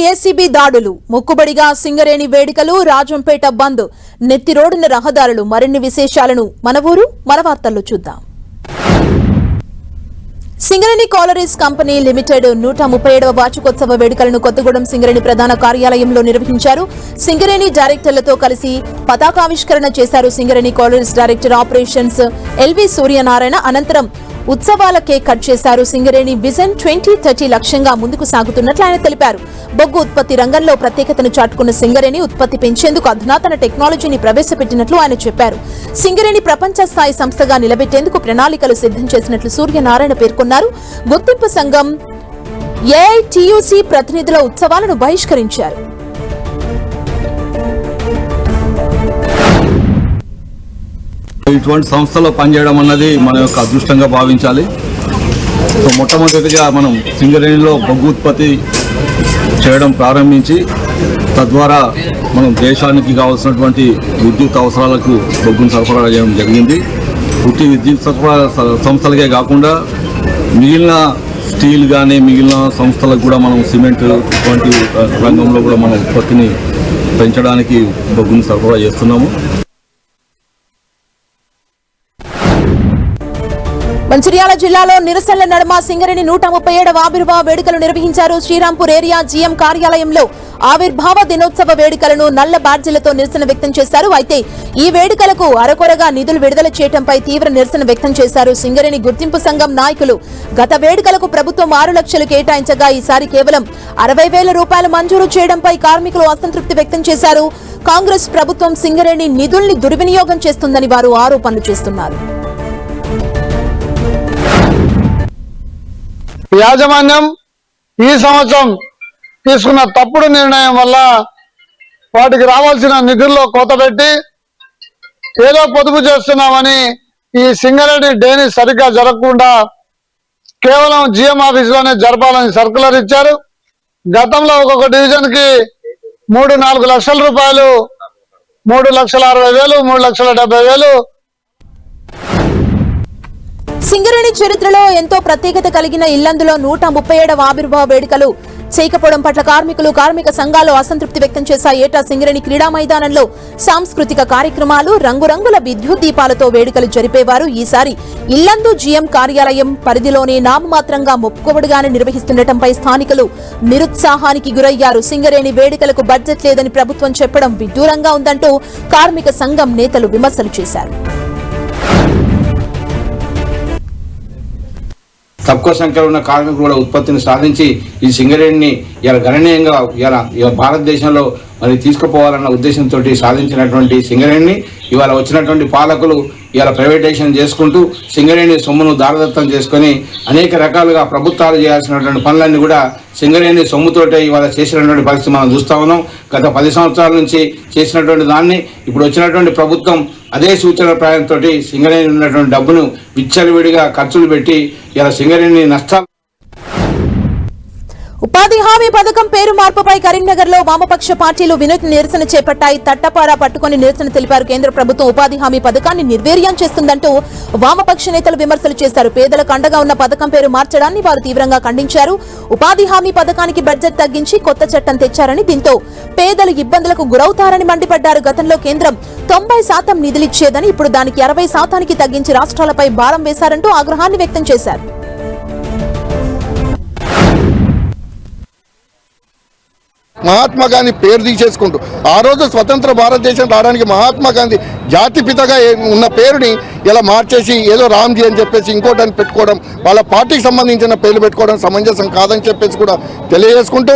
ACB దాడులు, మొక్కుబడిగా సింగరేణి వేడుకలు, రాజంపేట బంద్, నెత్తిరోడిన రహదారులు. మరిన్ని విశేషాలను మన ఊరు మన వార్తల్లో చూద్దాం. సింగరేణి కాలరీస్ కంపెనీ లిమిటెడ్ 137వ వార్షికోత్సవ వేడుకలను కొత్తగూడెం సింగరేణి ప్రధాన కార్యాలయంలో నిర్వహించారు. సింగరేణి డైరెక్టర్లతో కలిసి పతాకావిష్కరణ చేశారు. Singareni Collieries director operations LV Suryanarayana అనంతరం ఉత్సవాల కేక్ కట్ చేశారు. సింగరేణి విజన్ 2030 లక్ష్యంగా ముందుకు సాగుతున్నట్లు ఆయన తెలిపారు. బొగ్గు ఉత్పత్తి రంగంలో ప్రత్యేకతను చాటుకున్న సింగరేణి ఉత్పత్తి పెంచేందుకు అధునాతన టెక్నాలజీని ప్రవేశపెట్టినట్లు ఆయన చెప్పారు. సింగరేణి ప్రపంచ స్థాయి సంస్థగా నిలబెట్టేందుకు ప్రణాళికలు సిద్ధం చేసినట్లు సూర్యనారాయణ పేర్కొన్నారు. గుర్తింపు సంఘం ఏఐటియుసి ప్రతినిధుల ఉత్సవాలను బహిష్కరించారు. ఇటువంటి సంస్థలో పనిచేయడం అన్నది మన యొక్క అదృష్టంగా భావించాలి. సో మొట్టమొదటిగా మనం సింగరేణిలో బొగ్గు ఉత్పత్తి చేయడం ప్రారంభించి తద్వారా మనం దేశానికి కావాల్సినటువంటి విద్యుత్ అవసరాలకు బొగ్గును సరఫరా చేయడం జరిగింది. పుట్టి విద్యుత్ సరఫరా సంస్థలకే కాకుండా మిగిలిన స్టీల్ కానీ మిగిలిన సంస్థలకు కూడా మనం సిమెంట్ ఇటువంటి రంగంలో కూడా మనం ఉత్పత్తిని పెంచడానికి బొగ్గును సరఫరా చేస్తున్నాము. మంచిర్యాల జిల్లాలో నిరసనల నడుమ సింగరేణి 137వ ఆవిర్భావ వేడుకలు నిర్వహించారు. శ్రీరాంపూర్ ఏరియా జీఎం కార్యాలయంలో ఆవిర్భావ దినోత్సవ వేడుకలను నల్ల బ్యాడ్జీలతో నిరసన వ్యక్తం చేశారు. అయితే ఈ వేడుకలకు అరకొరగా నిధులు విడుదల చేయడంపై తీవ్ర నిరసన వ్యక్తం చేశారు. సింగరేణి గుర్తింపు సంఘం నాయకులు గత వేడుకలకు ప్రభుత్వం 6 లక్షలు కేటాయించగా ఈసారి కేవలం 60,000 రూపాయలు మంజూరు చేయడంపై కార్మికులు అసంతృప్తి వ్యక్తం చేశారు. కాంగ్రెస్ ప్రభుత్వం సింగరేణి నిధుల్ని దుర్వినియోగం చేస్తుందని వారు ఆరోపణలు చేస్తున్నారు. యాజమాన్యం ఈ సంవత్సరం తీసుకున్న తప్పుడు నిర్ణయం వల్ల వాటికి రావాల్సిన నిధుల్లో కోత పెట్టి ఏదో పొదుపు చేస్తున్నామని ఈ సింగరేణి డేని సరిగ్గా జరగకుండా కేవలం జిఎం ఆఫీసులోనే జరపాలని సర్కులర్ ఇచ్చారు. గతంలో ఒక్కొక్క డివిజన్ కి 3-4 లక్షల రూపాయలు, 3,60,000, 3,70,000. సింగరేణి చరిత్రలో ఎంతో ప్రత్యేకత కలిగిన ఇల్లందులో 137వ ఆవిర్భావ వేడుకలు చేయకపోవడం పట్ల కార్మిక సంఘాలు అసంతృప్తి వ్యక్తం చేశాయి. ఏటా సింగరేణి క్రీడా మైదానంలో సాంస్కృతిక కార్యక్రమాలు, రంగురంగుల విద్యుత్ దీపాలతో వేడుకలు జరిపేవారు. ఈసారి ఇల్లందు జీఎం కార్యాలయం పరిధిలోనే నామమాత్రంగా మొక్కుబడిగానే నిర్వహిస్తుండటంపై స్థానికులు నిరుత్సాహానికి గురయ్యారు. సింగరేణి వేడుకలకు బడ్జెట్ లేదని ప్రభుత్వం చెప్పడం విడ్డూరంగా ఉందంటూ కార్మిక సంఘం నేతలు విమర్శలు చేశారు. తక్కువ సంఖ్యలో ఉన్న కార్మికులు కూడా ఉత్పత్తిని సాధించి ఈ సింగరేణిని ఇలా గణనీయంగా ఇలా భారతదేశంలో మరి తీసుకుపోవాలన్న ఉద్దేశంతో సాధించినటువంటి సింగరేణిని ఇవాళ వచ్చినటువంటి పాలకులు ఇవాళ ప్రైవేటైజేషన్ చేసుకుంటూ సింగరేణి సొమ్మును దారదత్తం చేసుకొని అనేక రకాలుగా ప్రభుత్వాలు చేయాల్సినటువంటి పనులన్నీ కూడా సింగరేణి సొమ్ముతోటే ఇవాళ చేసినటువంటి పరిస్థితి మనం చూస్తా ఉన్నాం. గత 10 సంవత్సరాల నుంచి చేసినటువంటి దాన్ని ఇప్పుడు వచ్చినటువంటి ప్రభుత్వం అదే సూచన ప్రాయంతో సింగరేణి ఉన్నటువంటి డబ్బును విచ్చలవిడిగా ఖర్చులు పెట్టి ఇలా సింగరేణి నష్టాలు. ఉపాధి హామీ పథకం పేరు మార్పుపై కరీంనగర్ లో వామపక్ష పార్టీలు వినూత్న నిరసన చేపట్టాయి. తట్టపారా పట్టుకుని నిరసన తెలిపారు. కేంద్ర ప్రభుత్వం ఉపాధి హామీ పథకాన్ని నిర్వీర్యం చేస్తుందంటూ వామపక్ష నేతలు విమర్శలు చేశారు. పేదలకు అండగా ఉన్న పథకం పేరు మార్చడాన్ని వారు తీవ్రంగా ఖండించారు. ఉపాధి హామీ పథకానికి బడ్జెట్ తగ్గించి కొత్త చట్టం తెచ్చారని, దీంతో పేదలు ఇబ్బందులకు గురవుతారని మండిపడ్డారు. గతంలో కేంద్రం 90% నిధులిచ్చేదని, ఇప్పుడు దానికి 60% తగ్గించి రాష్ట్రాలపై భారం వేశారంటూ ఆగ్రహాన్ని వ్యక్తం చేశారు. మహాత్మా గాంధీ పేరు తీసేసుకుంటూ ఆ రోజు స్వతంత్ర భారతదేశం రావడానికి మహాత్మా గాంధీ జాతిపితగా ఉన్న పేరుని ఇలా మార్చేసి ఏదో రామ్జీ అని చెప్పేసి ఇంకోటని పెట్టుకోవడం, వాళ్ళ పార్టీకి సంబంధించిన పేర్లు పెట్టుకోవడం సమంజసం కాదని చెప్పేసి కూడా తెలియజేసుకుంటూ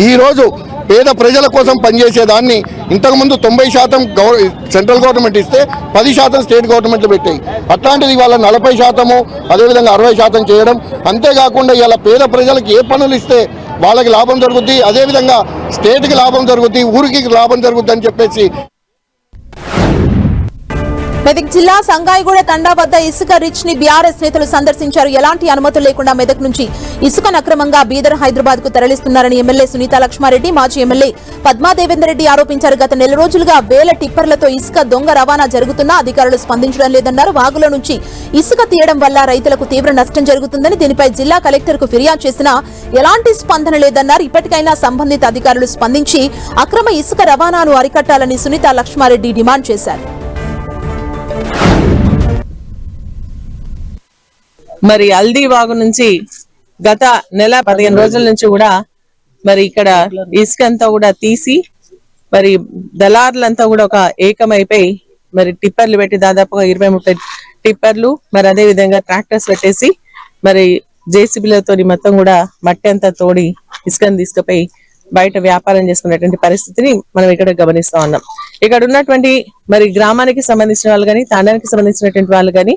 ఈరోజు పేద ప్రజల కోసం పనిచేసేదాన్ని ఇంతకుముందు 90% సెంట్రల్ గవర్నమెంట్ ఇస్తే 10% స్టేట్ గవర్నమెంట్లు పెట్టాయి. అట్లాంటిది ఇవాళ 40%, అదేవిధంగా 60% చేయడం. అంతేకాకుండా ఇవాళ పేద ప్రజలకు ఏ పనులు ఇస్తే వాళ్ళకి లాభం జరుగుద్ది, అదేవిధంగా స్టేట్కి లాభం జరుగుద్ది, ఊరికి లాభం జరుగుద్ది అని చెప్పేసి మెదక్ జిల్లా సంగాయిగూడ తండా వద్ద ఇసుక రిచ్ ని బీఆర్ఎస్ నేతలు సందర్శించారు. ఎలాంటి అనుమతులు లేకుండా మెదక్ నుంచి ఇసుకను అక్రమంగా బీదర్ హైదరాబాద్ కు తరలిస్తున్నారని ఎమ్మెల్యే సునీతా లక్ష్మారెడ్డి, మాజీ ఎమ్మెల్యే పద్మా దేవేందర్ రెడ్డి ఆరోపించారు. గత నెల రోజులుగా వేల టిప్పర్లతో ఇసుక దొంగ రవాణా జరుగుతున్నా అధికారులు స్పందించడం లేదన్నారు. వాగుల నుంచి ఇసుక తీయడం వల్ల రైతులకు తీవ్ర నష్టం జరుగుతుందని, దీనిపై జిల్లా కలెక్టర్ కు ఫిర్యాదు చేసినా ఎలాంటి స్పందన లేదన్నారు. ఇప్పటికైనా సంబంధిత అధికారులు స్పందించి అక్రమ ఇసుక రవాణాను అరికట్టాలని సునీతా లక్ష్మారెడ్డి డిమాండ్ చేశారు. మరి హల్దీవాగు నుంచి గత నెల 15 రోజుల నుంచి కూడా మరి ఇక్కడ ఇసుక అంతా కూడా తీసి మరి దళారులంతా కూడా ఒక ఏకమైపోయి మరి టిప్పర్లు పెట్టి దాదాపుగా 20-30 టిప్పర్లు మరి అదే విధంగా ట్రాక్టర్స్ పెట్టేసి మరి జేసీబీలతో మొత్తం కూడా మట్టి అంతా తోడి ఇసుకను తీసుకుపోయి బయట వ్యాపారం చేసుకునేటువంటి పరిస్థితిని మనం ఇక్కడ గమనిస్తా ఉన్నాం. ఇక్కడ ఉన్నటువంటి మరి గ్రామానికి సంబంధించిన వాళ్ళు కానీ తాండానికి సంబంధించినటువంటి వాళ్ళు కానీ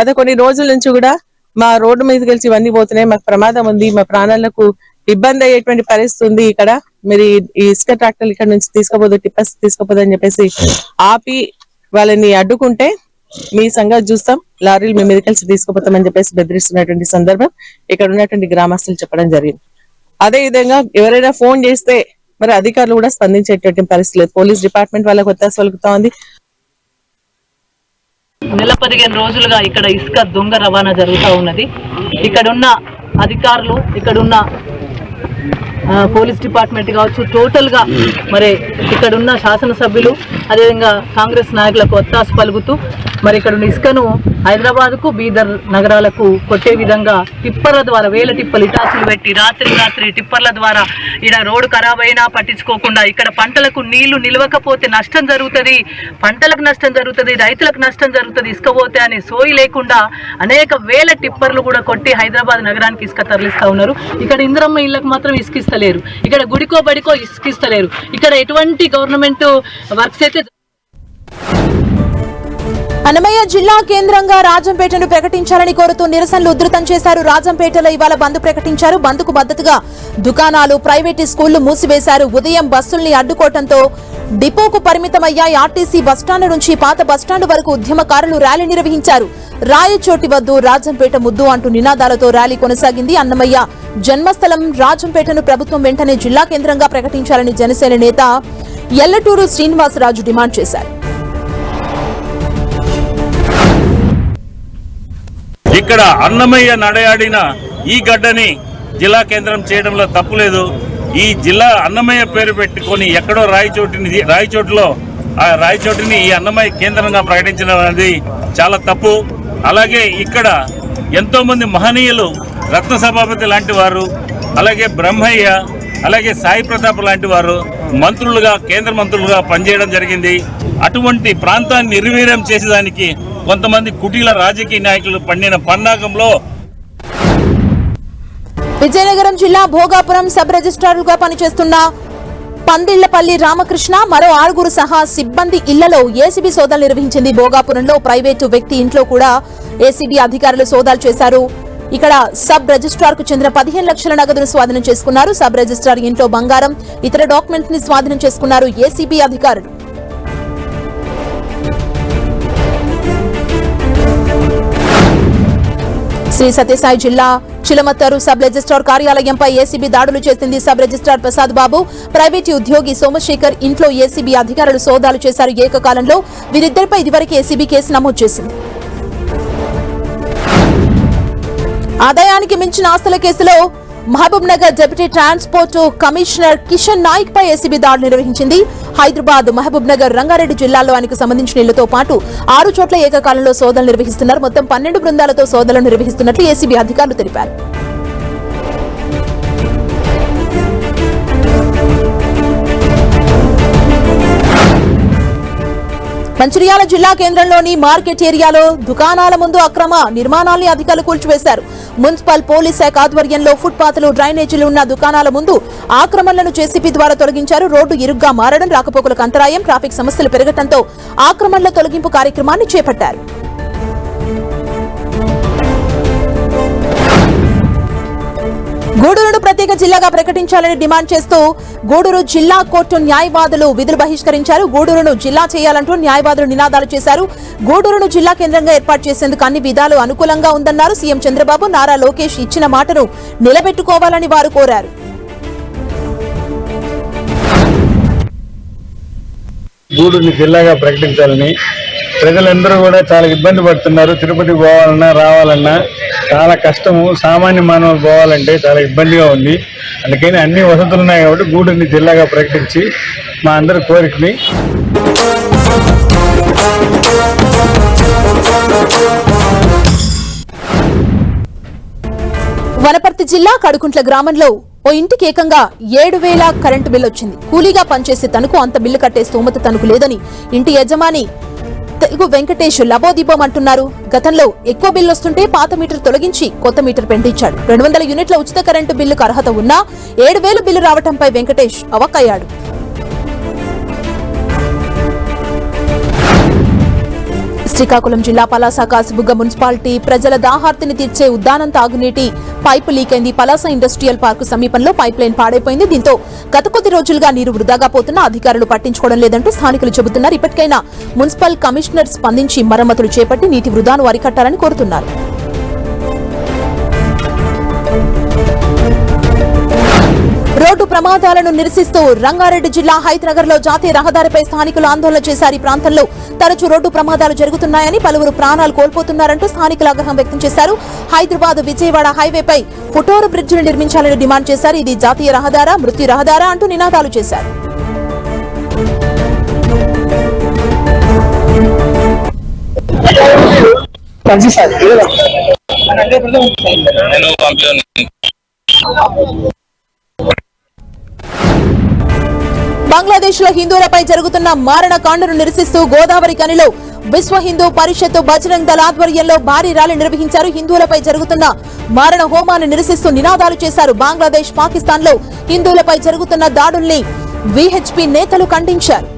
గత కొన్ని రోజుల నుంచి కూడా మా రోడ్డు మీదకి వెళ్ళి ఇవన్నీ పోతున్నాయి, మాకు ప్రమాదం ఉంది, మా ప్రాణాలకు ఇబ్బంది అయ్యేటువంటి పరిస్థితి ఉంది, ఇక్కడ మీరు ఈ ఇసుక ట్రాక్టర్లు ఇక్కడ నుంచి తీసుకోపోదు, టిప్పర్స్ తీసుకోపోదు అని చెప్పేసి ఆపి వాళ్ళని అడ్డుకుంటే మీ సంగతి చూస్తాం, లారీలు మీ మీదకి వెళ్ళి తీసుకోపోతామని చెప్పేసి బెదిరిస్తున్నటువంటి సందర్భం ఇక్కడ ఉన్నటువంటి గ్రామస్తులు చెప్పడం జరిగింది. అదే విధంగా ఎవరైనా ఫోన్ చేస్తే మరి అధికారులు కూడా స్పందించేటువంటి పరిస్థితి లేదు. పోలీస్ డిపార్ట్మెంట్ వాళ్ళకి ఒత్తాస పలుకుతా ఉంది. నెల 15 రోజులుగా ఇక్కడ ఇసుక దొంగ రవాణా జరుగుతూ ఉన్నది. ఇక్కడున్న అధికారులు, ఇక్కడున్న పోలీస్ డిపార్ట్మెంట్ కావచ్చు, టోటల్గా మరి ఇక్కడున్న శాసనసభ్యులు అదేవిధంగా కాంగ్రెస్ నాయకులకు ఒత్తాస పలుకుతూ మరి ఇక్కడ ఇసుకను హైదరాబాద్కు బీదర్ నగరాలకు కొట్టే విధంగా టిప్పర్ల ద్వారా వేల టిప్పర్లు ఇటాసులు పెట్టి రాత్రి టిప్పర్ల ద్వారా ఇక్కడ రోడ్డు ఖరాబ్ అయినా పట్టించుకోకుండా ఇక్కడ పంటలకు నీళ్లు నిలవకపోతే నష్టం జరుగుతుంది, పంటలకు నష్టం జరుగుతుంది, రైతులకు నష్టం జరుగుతుంది, ఇసుక పోతే అనే సోయి లేకుండా అనేక వేల టిప్పర్లు కూడా కొట్టి హైదరాబాద్ నగరానికి ఇసుక తరలిస్తూ ఉన్నారు. ఇక్కడ ఇందిరమ్మ ఇళ్లకు మాత్రం ఇసుకిస్తలేరు, ఇక్కడ గుడికో బడికో ఇసుకిస్తలేరు, ఇక్కడ ఎటువంటి గవర్నమెంట్ వర్క్స్ అయితే. అన్నమయ్య జిల్లా కేంద్రంగా రాజంపేటను ప్రకటించాలని కోరుతూ నిరసనలు ఉధృతం చేశారు. రాజంపేటలో ఇవాళ బంద్ ప్రకటించారు. బంద్కు మద్దతుగా దుకాణాలు, ప్రైవేటు స్కూళ్లు మూసివేశారు. ఉదయం బస్సుల్ని అడ్డుకోవడంతో డిపోకు పరిమితమయ్యాయి. ఆర్టీసీ బస్టాండ్ నుంచి పాత బస్టాండ్ వరకు ఉద్యమకారులు ర్యాలీ నిర్వహించారు. రాయచోటి వద్దు, రాజంపేట ముద్దు అంటూ నినాదాలతో ర్యాలీ కొనసాగింది. అన్నమయ్య జన్మస్థలం రాజంపేటను ప్రభుత్వం వెంటనే జిల్లా కేంద్రంగా ప్రకటించాలని జనసేన నేత ఎల్లటూరు శ్రీనివాసరాజు డిమాండ్ చేశారు. ఇక్కడ అన్నమయ్య నడయాడిన ఈ గడ్డని జిల్లా కేంద్రం చేయడంలో తప్పులేదు. ఈ జిల్లా అన్నమయ్య పేరు పెట్టుకొని ఎక్కడో రాయచోటులో ఆ రాయచోటిని ఈ అన్నమయ్య కేంద్రంగా ప్రకటించడం అనేది చాలా తప్పు. అలాగే ఇక్కడ ఎంతో మంది మహనీయులు, రత్న సభాపతి లాంటి వారు, అలాగే బ్రహ్మయ్య, అలాగే సాయి ప్రతాప్ లాంటి వారు మంత్రులుగా, కేంద్ర మంత్రులుగా పనిచేయడం జరిగింది. అటువంటి ప్రాంతాన్ని నిర్వీర్యం చేసేదానికి కొంతమంది కుటీల రాజకీయ నాయకులు పండిన పన్నాగంలో. విజయనగరం జిల్లా భోగాపురం సబ్ రిజిస్ట్రార్లుగా పనిచేస్తున్న పందిళ్లపల్లి రామకృష్ణ మరో 6 సహా సిబ్బంది ఇళ్లలో ఏసీబీ సోదాలు నిర్వహించింది. భోగాపురంలో ప్రైవేటు వ్యక్తి ఇంట్లో కూడా ఏసీబీ అధికారులు సోదాలు చేశారు. ఇక్కడ సబ్ రిజిస్ట్రార్ కు చెందిన 15 లక్షల నగదును స్వాధీనం చేసుకున్నారు. సబ్ రిజిస్ట్రార్ ఇంట్లో బంగారం, ఇతర డాక్యుమెంట్స్ ని స్వాధీనం చేసుకున్నారు ఏసీబీ అధికారులు. శ్రీ సత్యసాయి జిల్లా చిలమత్తరు సబ్ రిజిస్ట్రార్ కార్యాలయంపై ఏసీబీ దాడులు చేసింది. Sub registrar Prasad Babu, private ఉద్యోగి సోమశేఖర్ ఇంట్లో ఏసీబీ అధికారులు సోదాలు చేశారు. ఏకకాలంలో వీరిద్దరిపై ఇదివరకే ఏసీబీ కేసు నమోదు చేసింది. ఆదాయానికి మించిన ఆస్తుల కేసులో Mahabub Nagar deputy transport commissioner Kishan Nayak పై ఏసీబీ దాడులు నిర్వహించింది. హైదరాబాద్, మహబూబ్ నగర్, రంగారెడ్డి జిల్లాల్లో ఆయనకు సంబంధించిన ఇళ్లతో పాటు 6 చోట్ల ఏకకాలంలో సోదాలు నిర్వహిస్తున్నారు. మొత్తం 12 బృందాలతో సోదాలు నిర్వహిస్తున్నట్లు ఏసీబీ అధికారులు తెలిపారు. మంచిర్యాల జిల్లా కేంద్రంలోని మార్కెట్ ఏరియాలో దుకాణాల ముందు అక్రమ నిర్మాణాల్ని అధికారులు కూల్చివేశారు. మున్సిపల్ పోలీస్ శాఖ ఆధ్వర్యంలో ఫుట్పాత్లు, డ్రైనేజీలు ఉన్న దుకాణాల ముందు ఆక్రమణలను జేసీబీ ద్వారా తొలగించారు. రోడ్డు ఇరుగ్గా మారడం, రాకపోకలకు అంతరాయం, ట్రాఫిక్ సమస్యలు పెరగడంతో ఆక్రమణల తొలగింపు కార్యక్రమాన్ని చేపట్టారు. గూడూరును ప్రతి ప్రత్యేక జిల్లాగా ప్రకటించాలని డిమాండ్ చేస్తూ గూడూరు జిల్లా కోర్టు న్యాయవాదులు విధులు బహిష్కరించారు. గూడూరును జిల్లా చేయాలంటూ న్యాయవాదులు నినాదాలు చేశారు. గూడూరును జిల్లా కేంద్రంగా ఏర్పాటు చేసేందుకు అన్ని విధాలు అనుకూలంగా ఉందన్నారు. సీఎం చంద్రబాబు, నారా లోకేష్ ఇచ్చిన మాటను నిలబెట్టుకోవాలని వారు కోరారు. గూడూరుని జిల్లాగా ప్రకటించాలని ప్రజలందరూ కూడా చాలా ఇబ్బంది పడుతున్నారు. తిరుపతి పోవాలన్నా రావాలన్నా చాలా కష్టము. సామాన్య మానవులు పోవాలంటే చాలా ఇబ్బందిగా ఉంది. అందుకని అన్ని వసతులు ఉన్నాయి కాబట్టి గూడూరుని జిల్లాగా ప్రకటించి మా అందరి కోరికని వనపర్తి జిల్లా కడుకుంట్ల గ్రామంలో ఓ ఇంటికి ఏకంగా 7,000 కరెంటు బిల్లు వచ్చింది. కూలీగా పనిచేసే తనకు అంత బిల్లు కట్టే స్తోమత తనకు లేదని ఇంటి యజమాని తెలుగు వెంకటేష్ లబోదిబోం అంటున్నారు. గతంలో ఎక్కువ బిల్లు వస్తుంటే పాత మీటర్ తొలగించి కొత్త మీటర్ పెండించాడు. 200 యూనిట్ల ఉచిత కరెంటు బిల్లుకు అర్హత ఉన్నా 7,000 బిల్లు రావడంపై వెంకటేష్ అవక్కయ్యాడు. శ్రీకాకుళం జిల్లా పలాస కాసిబుగ్గ మున్సిపాలిటీ ప్రజల దాహార్తిని తీర్చే ఉద్దానం తాగునీటి పైపు లీక్ అయింది. పలాస ఇండస్ట్రియల్ పార్కు సమీపంలో పైప్ లైన్ పాడైపోయింది. దీంతో గత కొద్ది రోజులుగా నీరు వృధాగా పోతున్నా అధికారులు పట్టించుకోవడం లేదంటూ స్థానికులు చెబుతున్నారు. ఇప్పటికైనా మున్సిపల్ కమిషనర్ స్పందించి మరమ్మతులు చేపట్టి నీటి వృధాను అరికట్టాలని కోరుతున్నారు. రోడ్డు ప్రమాదాలను నిరసిస్తూ రంగారెడ్డి జిల్లా హైదనగర్ లో జాతీయ రహదారిపై స్థానికులు ఆందోళన చేశారు. ఈ ప్రాంతంలో తరచూ రోడ్డు ప్రమాదాలు జరుగుతున్నాయని, పలువురు ప్రాణాలు కోల్పోతున్నారంటూ స్థానికులు ఆగ్రహం వ్యక్తం చేశారు. హైదరాబాద్ విజయవాడ హైవేపై ఫుటోర్ బ్రిడ్జిని నిర్మించాలని డిమాండ్ చేశారు. ఇది జాతీయ రహదారా, మృత్యు రహదారా అంటూ నినాదాలు చేశారు. బంగ్లాదేశ్ లో హిందువులపై జరుగుతున్న మారణ కాండను నిరసిస్తూ గోదావరి కనిలో విశ్వ హిందూ పరిషత్ బజరంగ్ దళ ఆధ్వర్యంలో భారీ ర్యాలీ నిర్వహించారు. హిందువులపై జరుగుతున్న మారణ హోమాన్ని నిరసిస్తూ నినాదాలు చేశారు. బంగ్లాదేశ్, పాకిస్తాన్ లో హిందువులపై జరుగుతున్న దాడుల్ని విహెచ్పి నేతలు ఖండించారు.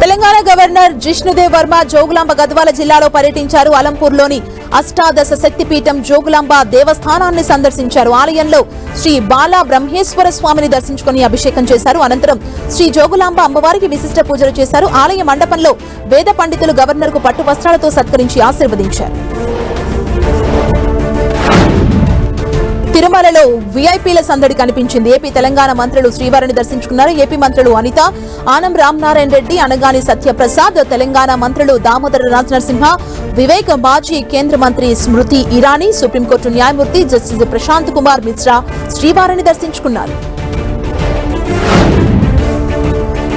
తెలంగాణ గవర్నర్ జిష్ణుదేవ్ వర్మ జోగులాంబ గద్వాల జిల్లాలో పర్యటించారు. అలంపూర్లోని అష్టాదశ శక్తిపీఠం జోగులాంబ దేవస్థానాన్ని సందర్శించారు. ఆలయంలో శ్రీ బాలా బ్రహ్మేశ్వర స్వామిని దర్శించుకుని అభిషేకం చేశారు. అనంతరం శ్రీ జోగులాంబ అమ్మవారికి విశిష్ట పూజలు చేశారు. ఆలయ మండపంలో వేద పండితులు గవర్నర్ కు పట్టు వస్త్రాలతో సత్కరించి ఆశీర్వదించారు. తిరుమలలో వీఐపీల సందడి కనిపించింది. ఏపీ తెలంగాణ మంత్రులు శ్రీవారిని దర్శించుకున్నారు. ఏపీ మంత్రులు అనిత, ఆనం రామనారాయణ రెడ్డి, అనగాని సత్యప్రసాద్, తెలంగాణ మంత్రులు దామోదర రాజనరసింహ, వివేక్, మాజీ కేంద్ర మంత్రి స్మృతి ఇరానీ, సుప్రీంకోర్టు న్యాయమూర్తి జస్టిస్ ప్రశాంత్ కుమార్ మిశ్రా శ్రీవారిని దర్శించుకున్నారు.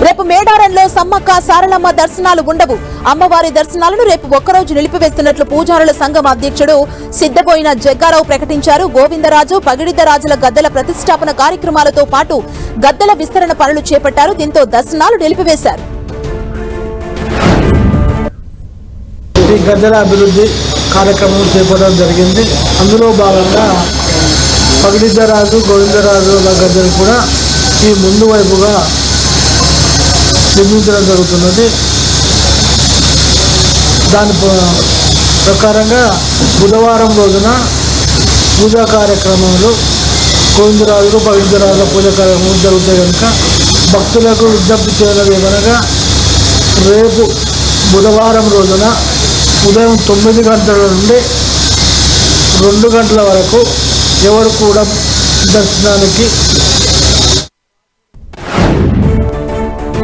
రేపు మేడారంలో సమ్మక్క సారలమ్మ దర్శనాలు ఉండవు. అమ్మవారి దర్శనాలను రేపు ఒక్కరోజు నిలిపివేస్తున్నట్లు పూజారుల సంఘం అధ్యక్షుడు సిద్ధబోయిన జగ్గారావు ప్రకటించారు. గోవిందరాజు, పగిడిద్దరాజుల గద్దెల ప్రతిష్టాపన కార్యక్రమాలతో పాటు గద్దెల విస్తరణ పనులు చేపట్టారు. దీంతో దర్శనాలు నిలిపివేశారు. ఈ గద్దెల అభివృద్ధి కార్యక్రమం చేపట్టడం జరిగింది. అందులో భాగంగా పగిడిద్దరాజు, గోవిందరాజుల గద్దెలు కూడా ఈ ముందు వైపుగా నిర్మించడం జరుగుతున్నది. దాని ప్రకారంగా బుధవారం రోజున పూజా కార్యక్రమాలు గోవిందరాజులు, పవిత్రరాజుల పూజా కార్యక్రమాలు జరుగుతాయి. కనుక భక్తులకు విజ్ఞప్తి చేయడం ఏమనగా రేపు బుధవారం రోజున ఉదయం 9 గంటల నుండి 2 గంటల వరకు ఎవరు కూడా దర్శనానికి.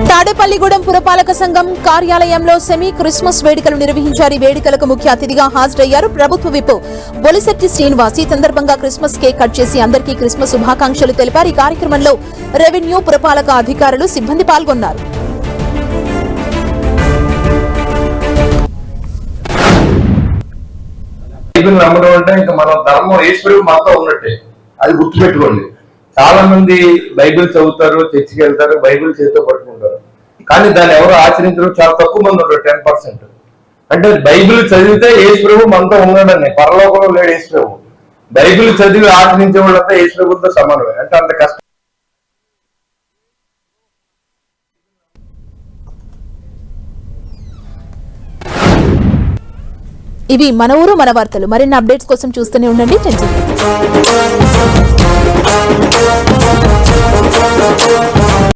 తాడేపల్లిగూడెం పురపాలక సంఘం కార్యాలయంలో సెమీ క్రిస్మస్ వేడుకలు నిర్వహించారు. ఈ వేడుకలకు ముఖ్య అతిథిగా హాజరయ్యారు ప్రభుత్వ విప్ బొలిశెట్టి శ్రీనివాస్. ఈ సందర్భంగా క్రిస్మస్ కేక్ కట్ చేసి అందరికీ క్రిస్మస్ శుభాకాంక్షలు తెలిపారు. ఈ కార్యక్రమంలో రెవెన్యూ, పురపాలక అధికారులు, సిబ్బంది పాల్గొన్నారు. నమ్మడం అంటే ఇంకా మనం ధర్మం ఈశ్వరుడు మాతో ఉన్నట్టే, అది గుర్తుపెట్టుకోండి. చాలా మంది బైబిల్ చదువుతారు, చర్చికి వెళ్తారు, బైబిల్ చేతితో పట్టుకుంటారు, కానీ దాన్ని ఎవరు ఆచరించరు. చాలా తక్కువ మంది ఉంటారు, 10%. అంటే బైబిల్ చదివితే యేసు ప్రభు మనతో ఉన్నాడని, పరలోకంలో లేడు యేసు ప్రభు. బైబిల్ చదివి ఆచరించే వాళ్ళంతా యేసు ప్రభుతో సమానమే. అంటే అంత కష్టం. ఇవి మన ఊరు మన వార్తలు. మరిన్ని అప్డేట్స్ కోసం చూస్తూనే ఉండండి. టెన్షన్